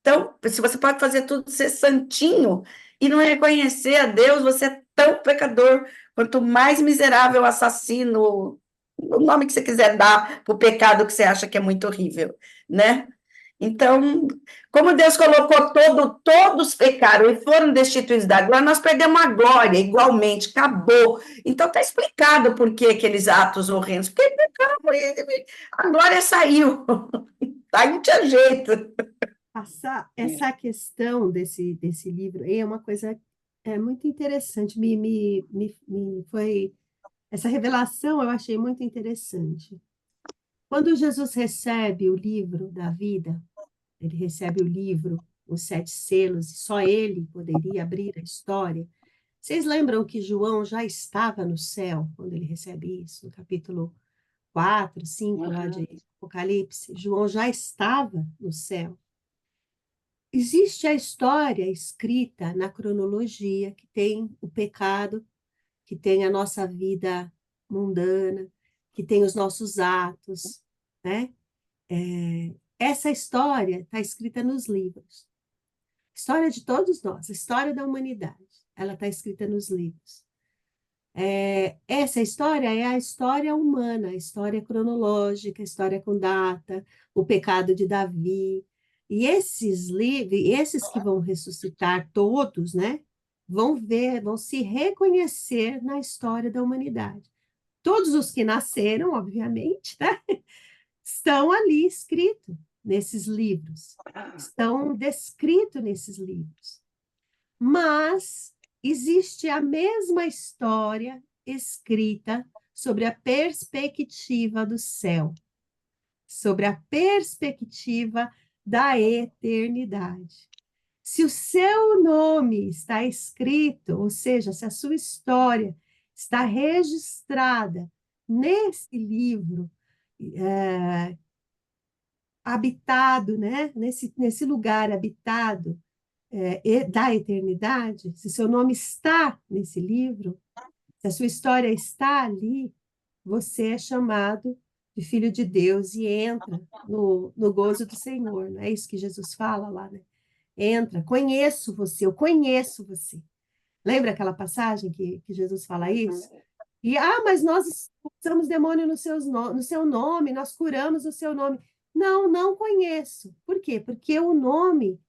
tão. Se você pode fazer tudo ser santinho e não reconhecer a Deus, você é tão pecador quanto mais miserável, assassino, o nome que você quiser dar para o pecado que você acha que é muito horrível, né? Então, como Deus colocou todos pecaram e foram destituídos da glória, nós perdemos a glória igualmente, acabou. Então, está explicado por que aqueles atos horrendos, porque pecamos, a glória saiu, aí não tinha jeito.
Essa questão desse livro aí é uma coisa muito interessante. Essa revelação eu achei muito interessante. Quando Jesus recebe o livro da vida, ele recebe o livro, os 7 selos, e só ele poderia abrir a história. Vocês lembram que João já estava no céu quando ele recebe isso? No capítulo 4, 5 lá de Apocalipse, João já estava no céu. Existe a história escrita na cronologia, que tem o pecado, que tem a nossa vida mundana, que tem os nossos atos, né? Essa história está escrita nos livros. História de todos nós, a história da humanidade, ela está escrita nos livros. Essa história é a história humana, a história cronológica, a história com data, o pecado de Davi. E esses livros, esses que vão ressuscitar todos, né, vão ver, vão se reconhecer na história da humanidade. Todos os que nasceram, obviamente, né, estão ali escritos nesses livros, estão descritos nesses livros. Mas existe a mesma história escrita sobre a perspectiva do céu, sobre a perspectiva da eternidade. Se o seu nome está escrito, ou seja, se a sua história está registrada nesse livro, habitado, né? Nesse lugar habitado, da eternidade, se seu nome está nesse livro, se a sua história está ali, você é chamado de filho de Deus e entra no gozo do Senhor. Não é isso que Jesus fala lá, né? Entra, conheço você, eu conheço você. Lembra aquela passagem que Jesus fala isso? E, mas nós expulsamos demônio no seu nome, nós curamos o seu nome. Não, não conheço. Por quê? Porque o nome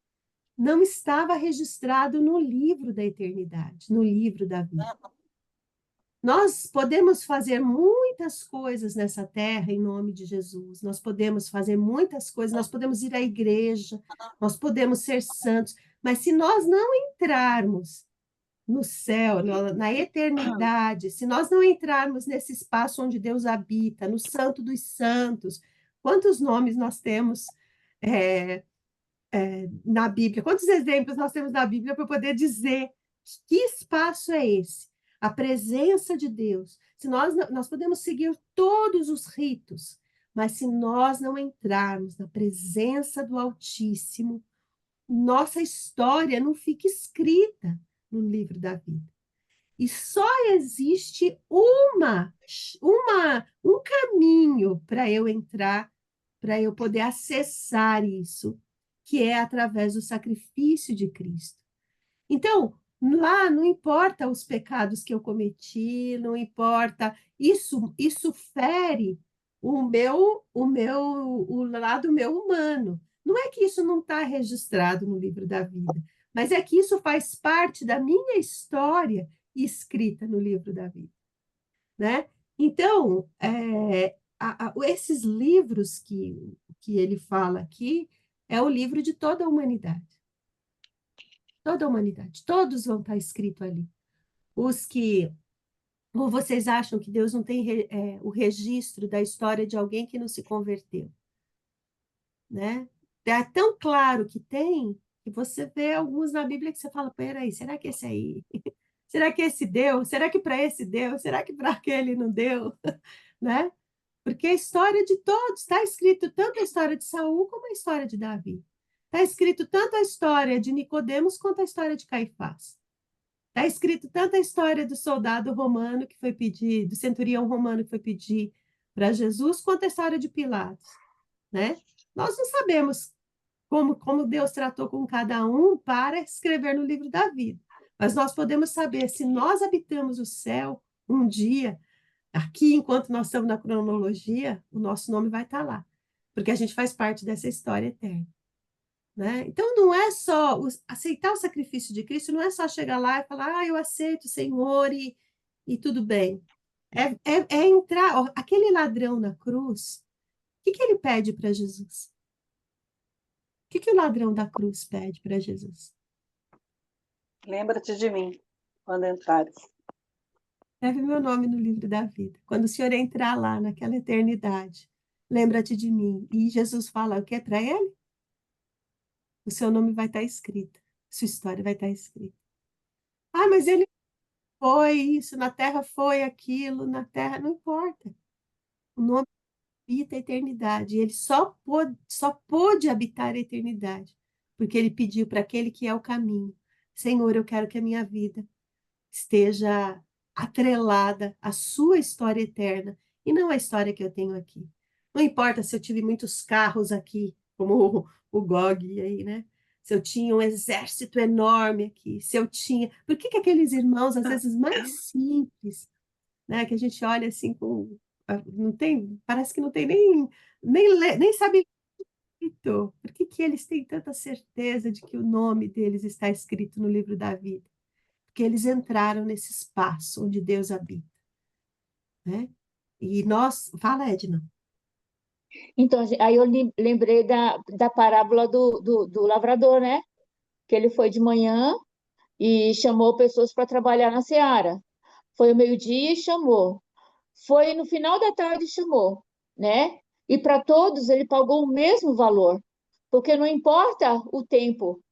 não estava registrado no livro da eternidade, no livro da vida. Nós podemos fazer muitas coisas nessa terra em nome de Jesus. Nós podemos fazer muitas coisas, nós podemos ir à igreja, nós podemos ser santos, mas se nós não entrarmos no céu, na eternidade, se nós não entrarmos nesse espaço onde Deus habita, no Santo dos Santos, quantos nomes nós temos na Bíblia? Quantos exemplos nós temos na Bíblia para poder dizer que espaço é esse? A presença de Deus. Se nós podemos seguir todos os ritos, mas se nós não entrarmos na presença do Altíssimo, nossa história não fica escrita no livro da vida. E só existe um caminho para eu entrar, para eu poder acessar isso, que é através do sacrifício de Cristo. Então, lá não importa os pecados que eu cometi, não importa, isso fere o lado meu humano. Não é que isso não está registrado no livro da vida, mas é que isso faz parte da minha história escrita no livro da vida, né? Então, esses livros que ele fala aqui é o livro de toda a humanidade. Toda a humanidade, todos vão estar escritos ali. Ou vocês acham que Deus não tem o registro da história de alguém que não se converteu, né? É tão claro que tem, que você vê alguns na Bíblia que você fala, peraí, será que esse aí? Será que esse deu? Será que para esse deu? Será que para aquele não deu? Né? Porque a história de todos, está escrito tanto a história de Saul como a história de Davi. Está escrito tanto a história de Nicodemos quanto a história de Caifás. Está escrito tanto a história do soldado romano que foi pedir, do centurião romano que foi pedir para Jesus, quanto a história de Pilatos, né? Nós não sabemos como Deus tratou com cada um para escrever no livro da vida, mas nós podemos saber, se nós habitamos o céu um dia, aqui, enquanto nós estamos na cronologia, o nosso nome vai estar lá, porque a gente faz parte dessa história eterna. Né? Então, não é só aceitar o sacrifício de Cristo, não é só chegar lá e falar, eu aceito, Senhor, e tudo bem. É entrar, ó, aquele ladrão na cruz, o que ele pede para Jesus? O que o ladrão da cruz pede para Jesus?
Lembra-te de mim quando entrares.
Escreve meu nome no livro da vida. Quando o Senhor entrar lá naquela eternidade, lembra-te de mim. E Jesus fala o que é para ele? O seu nome vai estar escrito, sua história vai estar escrita. Mas ele foi isso, na terra foi aquilo, na terra não importa. O nome habita a eternidade, e ele só pôde habitar a eternidade, porque ele pediu para aquele que é o caminho. Senhor, eu quero que a minha vida esteja atrelada à sua história eterna, e não à história que eu tenho aqui. Não importa se eu tive muitos carros aqui, como o Gog aí, né? Se eu tinha um exército enorme aqui, se eu tinha... Por que aqueles irmãos, às vezes mais simples, né? Que a gente olha assim com... Não tem, parece que não tem nem sabe escrito. Por que que eles têm tanta certeza de que o nome deles está escrito no livro da vida? Porque eles entraram nesse espaço onde Deus habita, né? E nós... Fala, Edna.
Então, aí eu lembrei da parábola do lavrador, né? Que ele foi de manhã e chamou pessoas para trabalhar na seara. Foi ao meio-dia e chamou. Foi no final da tarde e chamou, né? E para todos ele pagou o mesmo valor, porque não importa o tempo,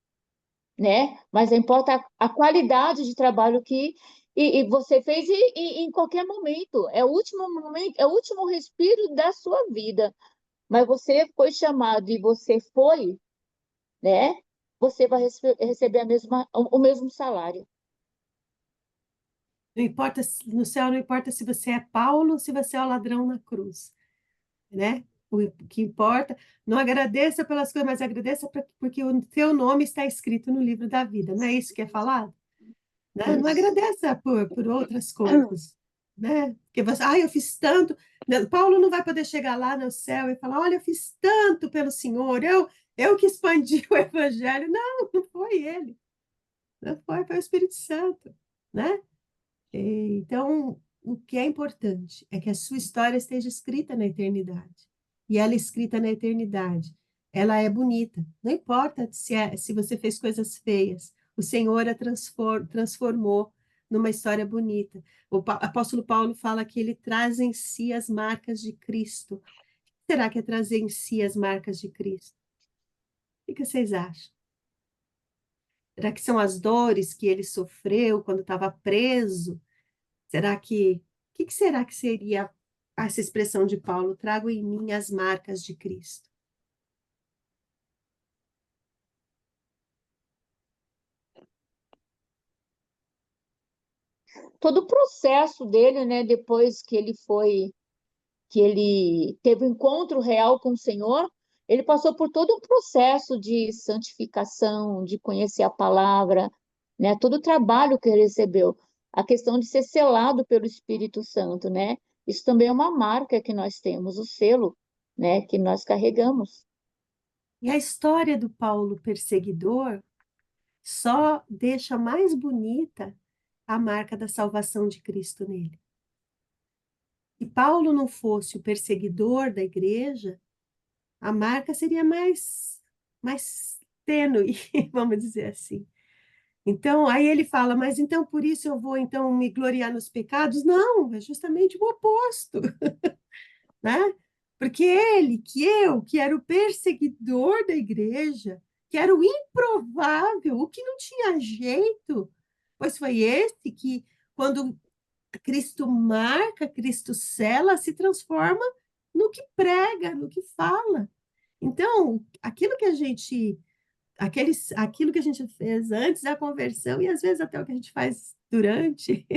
né? Mas importa a qualidade de trabalho que e você fez em qualquer momento. É o último momento, é o último respiro da sua vida. Mas você foi chamado e você foi, né? Você vai receber o mesmo salário.
Não importa, no céu não importa se você é Paulo ou se você é o ladrão na cruz, né? O que importa, não agradeça pelas coisas, mas agradeça porque o teu nome está escrito no livro da vida, não é isso que é falado? Né? Não agradeça por outras coisas, né? Porque você, eu fiz tanto. Paulo não vai poder chegar lá no céu e falar, olha, eu fiz tanto pelo Senhor, eu que expandi o evangelho. Não, não foi ele, não foi o Espírito Santo, né? Então, o que é importante é que a sua história esteja escrita na eternidade. E ela é escrita na eternidade. Ela é bonita. Não importa se você fez coisas feias. O Senhor a transformou numa história bonita. O apóstolo Paulo fala que ele traz em si as marcas de Cristo. O que será que é trazer em si as marcas de Cristo? O que vocês acham? Será que são as dores que ele sofreu quando estava preso? Será que... O que será que seria essa expressão de Paulo? Trago em mim as marcas de Cristo.
Todo o processo dele, né? Depois que ele teve um encontro real com o Senhor, ele passou por todo um processo de santificação, de conhecer a palavra, né? Todo o trabalho que ele recebeu, a questão de ser selado pelo Espírito Santo, né? Isso também é uma marca que nós temos, o selo, né? Que nós carregamos.
E a história do Paulo perseguidor só deixa mais bonita a marca da salvação de Cristo nele. Se Paulo não fosse o perseguidor da igreja, a marca seria mais tênue, vamos dizer assim. Então, aí ele fala, mas então por isso eu vou então me gloriar nos pecados? Não, é justamente o oposto, né? Porque ele, que era o perseguidor da igreja, que era o improvável, o que não tinha jeito, pois foi esse que, quando Cristo marca, Cristo sela, se transforma no que prega, no que fala. Então, aquilo que a gente fez antes da conversão, e às vezes até o que a gente faz durante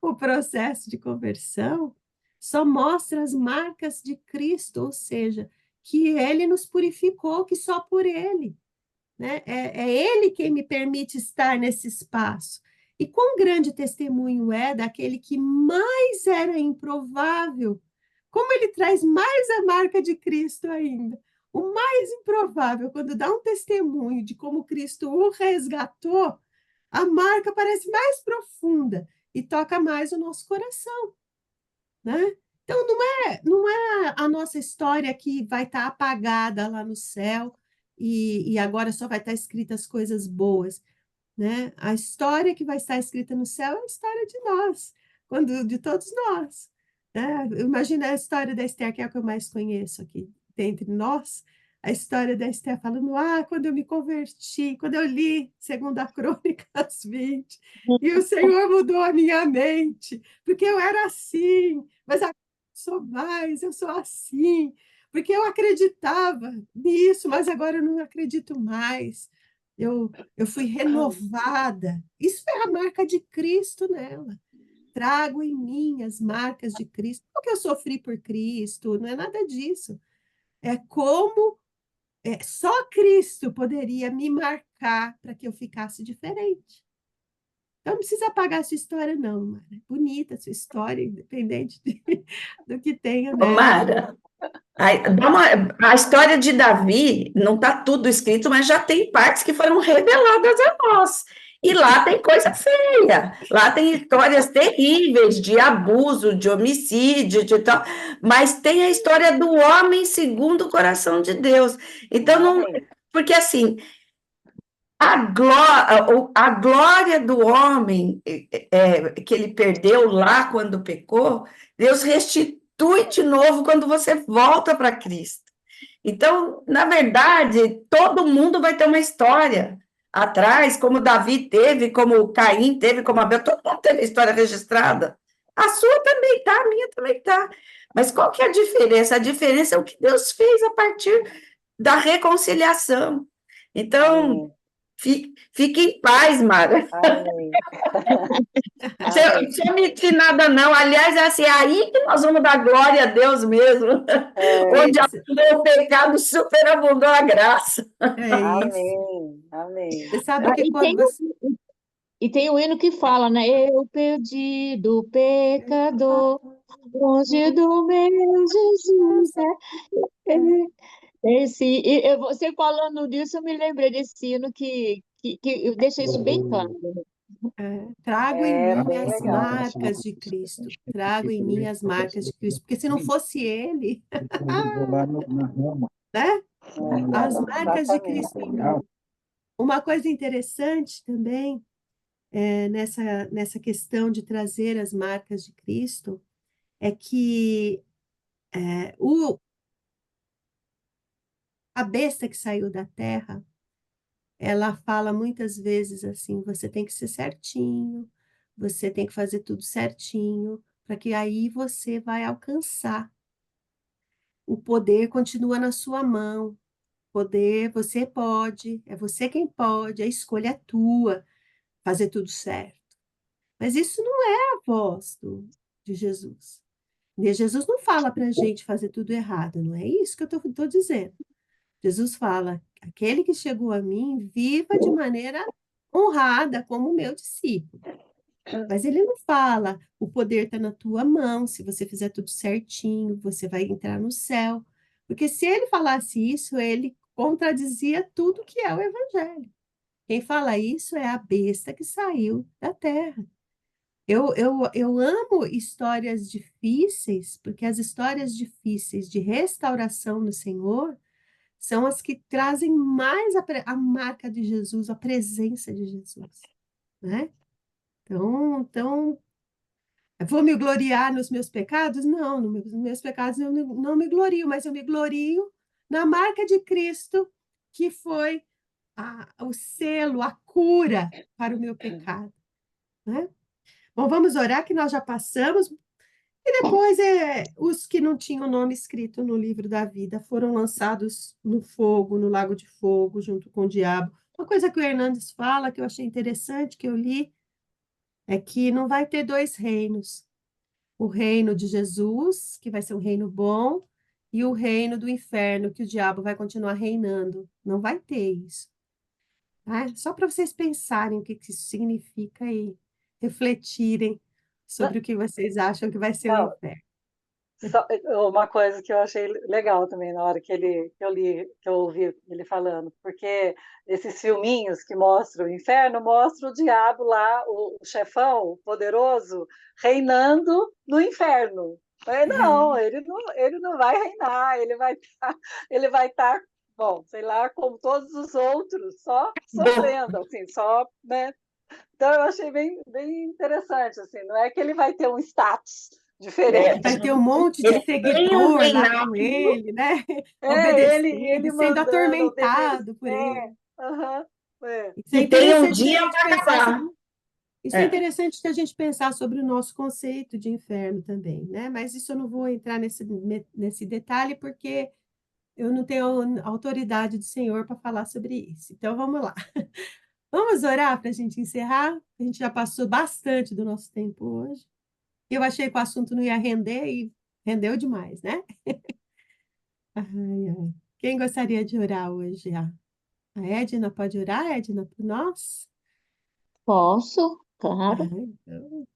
o processo de conversão, só mostra as marcas de Cristo, ou seja, que ele nos purificou, que só por ele, né? É ele quem me permite estar nesse espaço. E quão grande testemunho é daquele que mais era improvável, como ele traz mais a marca de Cristo ainda. O mais improvável, quando dá um testemunho de como Cristo o resgatou, a marca parece mais profunda e toca mais o nosso coração, né? Então, não é a nossa história que vai estar apagada lá no céu e agora só vai estar escrita as coisas boas, né? A história que vai estar escrita no céu é a história de nós, de todos nós, né? Imagina a história da Esther, que é a que eu mais conheço aqui, dentre nós, a história da Esther falando, quando eu me converti, quando eu li 2 Crônicas 20, e o Senhor mudou a minha mente, porque eu era assim, mas agora eu sou assim, porque eu acreditava nisso, mas agora eu não acredito mais. Eu fui renovada. Isso é a marca de Cristo nela. Trago em mim as marcas de Cristo. Não que eu sofri por Cristo, não é nada disso. É como só Cristo poderia me marcar para que eu ficasse diferente. Então, não precisa apagar a sua história, não, Mara. É bonita a sua história, independente do que tenha
Ô,
nela.
Mara, a história de Davi não está tudo escrito, mas já tem partes que foram reveladas a nós. E lá tem coisa feia, lá tem histórias terríveis de abuso, de homicídio, de tal, mas tem a história do homem segundo o coração de Deus. Então, não,
Amém.
porque assim, a glória do homem que ele perdeu lá quando pecou, Deus restitui de novo quando você volta para Cristo. Então, na verdade, todo mundo vai ter uma história atrás, como Davi teve, como Caim teve, como Abel, todo mundo teve a história registrada. A sua também está, a minha também está. Mas qual que é a diferença? A diferença é o que Deus fez a partir da reconciliação. Então,
Amém.
fique em paz, Mara.
Amém.
Não precisa mentir nada, não. Aliás, é assim, aí que nós vamos dar glória a Deus mesmo. Onde abundou o pecado, superabundou a graça.
É isso.
Amém. Amém.
Você sabe que quando você...
E tem o hino que fala, né? Eu perdido pecador, longe do meu Jesus. Você falando disso, eu me lembrei desse hino que deixa isso bem claro.
Trago em
É
mim
bem
as
legal.
marcas de Cristo. Trago em mim as marcas de Cristo. Porque se não fosse ele, né? As marcas de Cristo em mim. Uma coisa interessante também nessa questão de trazer as marcas de Cristo é que a besta que saiu da terra, ela fala muitas vezes assim: você tem que ser certinho, você tem que fazer tudo certinho, para que aí você vai alcançar. O poder continua na sua mão. Poder, você pode, é você quem pode, a escolha é tua, fazer tudo certo. Mas isso não é a voz de Jesus. E Jesus não fala para a gente fazer tudo errado, não é isso que eu estou dizendo. Jesus fala: aquele que chegou a mim, viva de maneira honrada como meu discípulo. Mas ele não fala: o poder está na tua mão, se você fizer tudo certinho, você vai entrar no céu. Porque se ele falasse isso, ele contradizia tudo que é o evangelho. Quem fala isso é a besta que saiu da terra. Eu amo histórias difíceis, porque as histórias difíceis de restauração no Senhor são as que trazem mais a marca de Jesus, a presença de Jesus, né? Então, vou me gloriar nos meus pecados? Não, nos meus pecados eu não me glorio, mas eu me glorio na marca de Cristo, que foi o selo, a cura para o meu pecado, né? Bom, vamos orar que nós já passamos. E depois, os que não tinham nome escrito no livro da vida foram lançados no fogo, no lago de fogo, junto com o diabo. Uma coisa que o Hernandes fala, que eu achei interessante, que eu li, é que não vai ter dois reinos. O reino de Jesus, que vai ser um reino bom, e o reino do inferno, que o diabo vai continuar reinando. Não vai ter isso. Tá? Só para vocês pensarem o que isso significa e refletirem sobre o que vocês acham que vai ser o
Não,
inferno.
uma coisa que eu achei legal também na hora que eu ouvi ele falando, porque esses filminhos que mostram o inferno mostram o diabo lá, o chefão, o poderoso, reinando no inferno. Mas não, ele não vai reinar, ele vai estar, bom, sei lá, como todos os outros, só sofrendo, assim, só, né? Então eu achei bem interessante, assim, não é que ele vai ter um status diferente.
Vai ter um monte de seguidor lá com ele, né? Obedecendo,
Ele
sendo
mandando,
atormentado por ele. Isso é
E tem um
interessante a
dia
gente
para
pensar
acabar.
sobre... Isso é interessante a gente pensar sobre o nosso conceito de inferno também, né? Mas isso eu não vou entrar nesse detalhe, porque eu não tenho autoridade do Senhor para falar sobre isso. Então, vamos lá. Vamos orar para a gente encerrar? A gente já passou bastante do nosso tempo hoje. Eu achei que o assunto não ia render e rendeu demais, né? Ai, ai. Quem gostaria de orar hoje? A Edna pode orar, Edna, por nós?
Posso? Claro.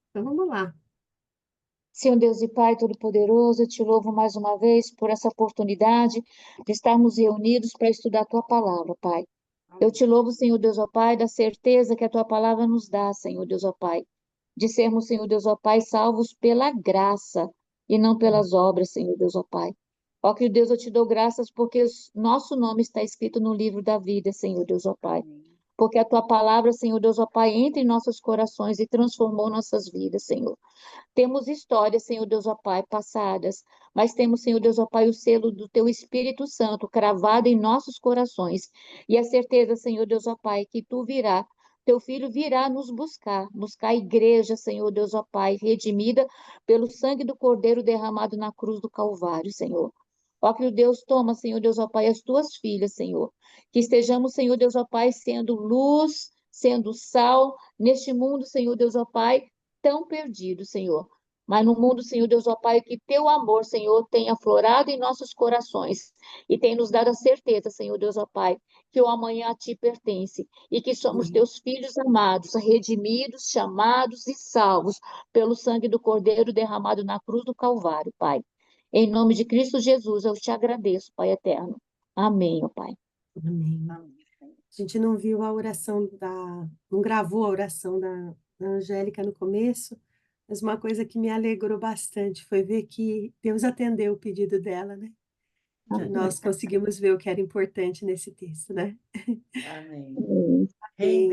Então vamos lá.
Senhor Deus e Pai Todo-Poderoso, eu te louvo mais uma vez por essa oportunidade de estarmos reunidos para estudar a tua palavra, Pai. Eu te louvo, Senhor Deus, ó Pai, da certeza que a tua palavra nos dá, Senhor Deus, ó Pai, de sermos, Senhor Deus, ó Pai, salvos pela graça e não pelas obras, Senhor Deus, ó Pai. Ó que Deus, eu te dou graças porque nosso nome está escrito no livro da vida, Senhor Deus, ó Pai. Porque a tua palavra, Senhor Deus, ó Pai, entra em nossos corações e transformou nossas vidas, Senhor. Temos histórias, Senhor Deus, ó Pai, passadas, mas temos, Senhor Deus, ó Pai, o selo do Teu Espírito Santo cravado em nossos corações. E a certeza, Senhor Deus, ó Pai, que Tu virá, Teu Filho virá nos buscar a igreja, Senhor Deus, ó Pai, redimida pelo sangue do Cordeiro derramado na cruz do Calvário, Senhor. Ó que o Deus toma, Senhor Deus, ó Pai, as Tuas filhas, Senhor. Que estejamos, Senhor Deus, ó Pai, sendo luz, sendo sal, neste mundo, Senhor Deus, ó Pai, tão perdido, Senhor. Mas no mundo, Senhor Deus, ó Pai, que teu amor, Senhor, tem aflorado em nossos corações e tem nos dado a certeza, Senhor Deus, ó Pai, que o amanhã a ti pertence e que somos teus filhos amados, redimidos, chamados e salvos pelo sangue do Cordeiro derramado na cruz do Calvário, Pai. Em nome de Cristo Jesus, eu te agradeço, Pai eterno. Amém, ó Pai.
Amém. A gente não viu a oração não gravou a oração da Angélica no começo, mas uma coisa que me alegrou bastante foi ver que Deus atendeu o pedido dela, né? Nós conseguimos ver o que era importante nesse texto, né?
Amém.
Amém.
Amém.